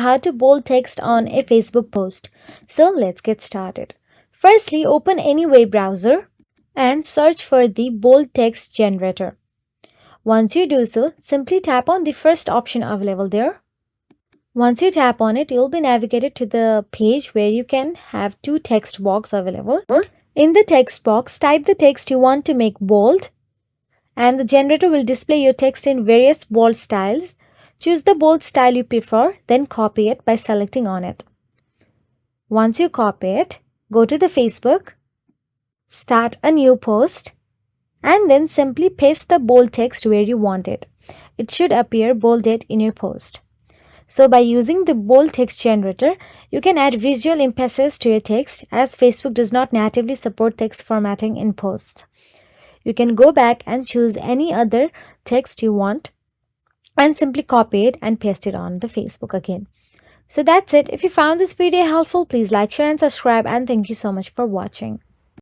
how to bold text on a Facebook post. So let's get started. Firstly, open any web browser and search for the bold text generator. Once you do so, simply tap on the first option available there. Once you tap on it, you'll be navigated to the page where you can have two text boxes available. In the text box, type the text you want to make bold, and the generator will display your text in various bold styles. Choose the bold style you prefer, then copy it by selecting on it. Once you copy it, go to the Facebook, start a new post, and then simply paste the bold text where you want it. It should appear bolded in your post. So by using the bold text generator, you can add visual emphasis to your text, as Facebook does not natively support text formatting in posts. You can go back and choose any other text you want and simply copy it and paste it on the Facebook again. So that's it. If you found this video helpful, please like, share and subscribe, and thank you so much for watching.